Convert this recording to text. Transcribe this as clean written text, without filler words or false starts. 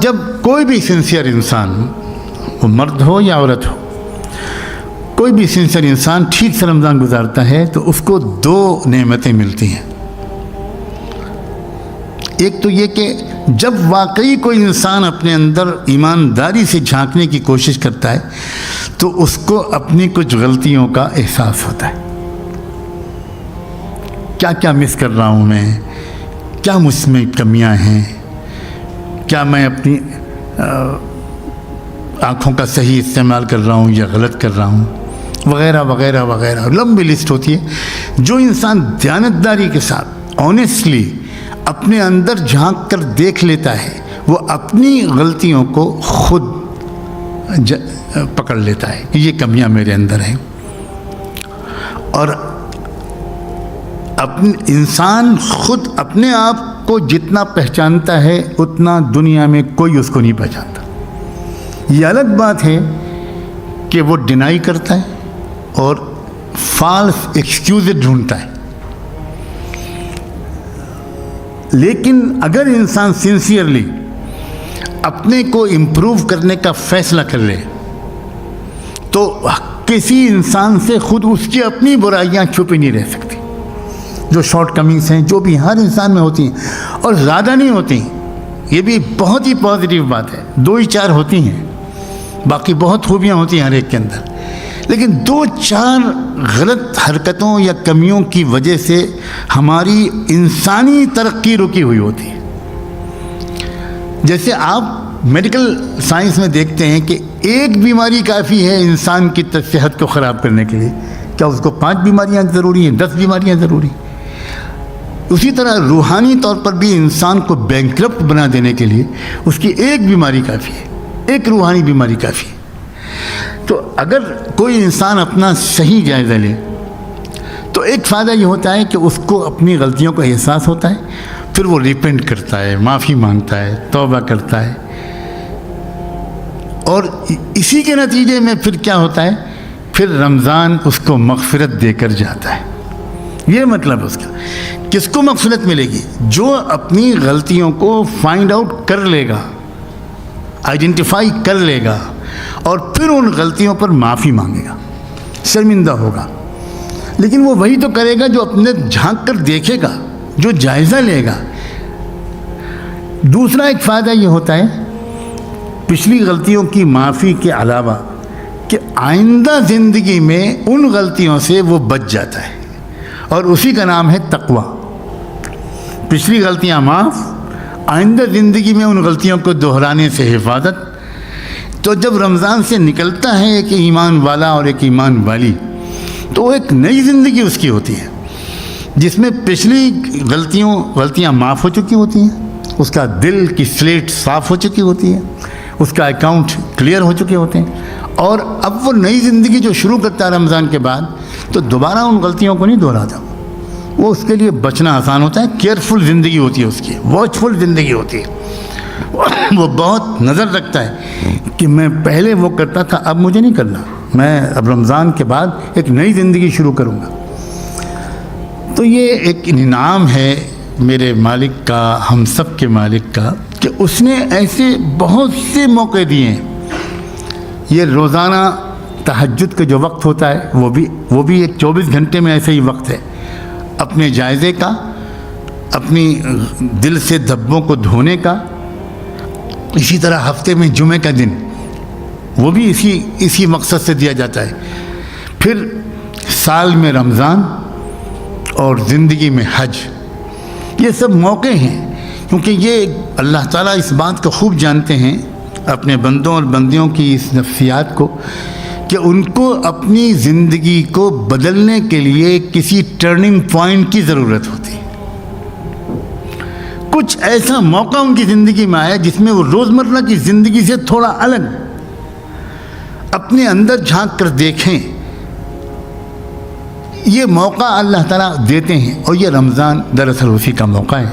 جب کوئی بھی سنسیئر انسان، وہ مرد ہو یا عورت ہو، کوئی بھی سنسیئر انسان ٹھیک سے رمضان گزارتا ہے تو اس کو دو نعمتیں ملتی ہیں۔ ایک تو یہ کہ جب واقعی کوئی انسان اپنے اندر ایمانداری سے جھانکنے کی کوشش کرتا ہے تو اس کو اپنی کچھ غلطیوں کا احساس ہوتا ہے، کیا کیا مس کر رہا ہوں میں، کیا مجھ میں کمیاں ہیں، کیا میں اپنی آنکھوں کا صحیح استعمال کر رہا ہوں یا غلط کر رہا ہوں، وغیرہ وغیرہ وغیرہ، لمبی لسٹ ہوتی ہے۔ جو انسان دیانتداری کے ساتھ آنیسٹلی اپنے اندر جھانک کر دیکھ لیتا ہے، وہ اپنی غلطیوں کو خود پکڑ لیتا ہے کہ یہ کمیاں میرے اندر ہیں۔ اور انسان خود اپنے آپ کو جتنا پہچانتا ہے اتنا دنیا میں کوئی اس کو نہیں پہچانتا۔ یہ الگ بات ہے کہ وہ ڈینائی کرتا ہے اور فالس ایکسکیوز ڈھونڈتا ہے، لیکن اگر انسان سنسیئرلی اپنے کو امپروو کرنے کا فیصلہ کر لے تو کسی انسان سے خود اس کی اپنی برائیاں چھپی نہیں رہ سکتی۔ جو شارٹ کمنگز ہیں جو بھی ہر انسان میں ہوتی ہیں، اور زیادہ نہیں ہوتی، یہ بھی بہت ہی پازیٹیو بات ہے، 2 ہی 4 ہوتی ہیں، باقی بہت خوبیاں ہوتی ہیں ہر ایک کے اندر، لیکن 2-4 غلط حرکتوں یا کمیوں کی وجہ سے ہماری انسانی ترقی رکی ہوئی ہوتی ہے۔ جیسے آپ میڈیکل سائنس میں دیکھتے ہیں کہ ایک بیماری کافی ہے انسان کی صحت کو خراب کرنے کے لیے، کیا اس کو 5 بیماریاں ضروری ہیں، 10 بیماریاں ضروری ہیں؟ اسی طرح روحانی طور پر بھی انسان کو بینکرپٹ بنا دینے کے لیے اس کی ایک بیماری کافی ہے، ایک روحانی بیماری کافی ہے۔ تو اگر کوئی انسان اپنا صحیح جائزہ لے تو ایک فائدہ یہ ہوتا ہے کہ اس کو اپنی غلطیوں کا احساس ہوتا ہے، پھر وہ ریپینٹ کرتا ہے، معافی مانگتا ہے، توبہ کرتا ہے، اور اسی کے نتیجے میں پھر کیا ہوتا ہے، پھر رمضان اس کو مغفرت دے کر جاتا ہے۔ یہ مطلب اس کا کس کو مغفرت ملے گی؟ جو اپنی غلطیوں کو فائنڈ آؤٹ کر لے گا، آئیڈینٹیفائی کر لے گا، اور پھر ان غلطیوں پر معافی مانگے گا، شرمندہ ہوگا۔ لیکن وہ وہی تو کرے گا جو اپنے جھانک کر دیکھے گا، جو جائزہ لے گا۔ دوسرا ایک فائدہ یہ ہوتا ہے پچھلی غلطیوں کی معافی کے علاوہ کہ آئندہ زندگی میں ان غلطیوں سے وہ بچ جاتا ہے، اور اسی کا نام ہے تقویٰ۔ پچھلی غلطیاں معاف، آئندہ زندگی میں ان غلطیوں کو دہرانے سے حفاظت۔ تو جب رمضان سے نکلتا ہے ایک ایمان والا اور ایک ایمان والی، تو ایک نئی زندگی اس کی ہوتی ہے جس میں پچھلی غلطیاں معاف ہو چکی ہوتی ہیں، اس کا دل کی سلیٹ صاف ہو چکی ہوتی ہے، اس کا اکاؤنٹ کلیئر ہو چکے ہوتے ہیں، اور اب وہ نئی زندگی جو شروع کرتا ہے رمضان کے بعد تو دوبارہ ان غلطیوں کو نہیں دہراتا۔ وہ اس کے لیے بچنا آسان ہوتا ہے، کیئرفل زندگی ہوتی ہے اس کی، واچفل زندگی ہوتی ہے۔ وہ بہت نظر رکھتا ہے کہ میں پہلے وہ کرتا تھا، اب مجھے نہیں کرنا، میں اب رمضان کے بعد ایک نئی زندگی شروع کروں گا۔ تو یہ ایک انعام ہے میرے مالک کا، ہم سب کے مالک کا، کہ اس نے ایسے بہت سے موقع دیے ہیں۔ یہ روزانہ تہجد کا جو وقت ہوتا ہے وہ بھی ایک 24 گھنٹے میں ایسا ہی وقت ہے اپنے جائزے کا، اپنی دل سے دھبوں کو دھونے کا۔ اسی طرح ہفتے میں جمعہ کا دن وہ بھی اسی مقصد سے دیا جاتا ہے۔ پھر سال میں رمضان اور زندگی میں حج، یہ سب موقع ہیں، کیونکہ یہ اللہ تعالیٰ اس بات کو خوب جانتے ہیں اپنے بندوں اور بندیوں کی اس نفسیات کو، کہ ان کو اپنی زندگی کو بدلنے کے لیے کسی ٹرننگ پوائنٹ کی ضرورت ہوتی ہے۔ کچھ ایسا موقع ان کی زندگی میں آیا جس میں وہ روزمرہ کی زندگی سے تھوڑا الگ اپنے اندر جھانک کر دیکھیں۔ یہ موقع اللہ تعالیٰ دیتے ہیں، اور یہ رمضان دراصل اسی کا موقع ہے۔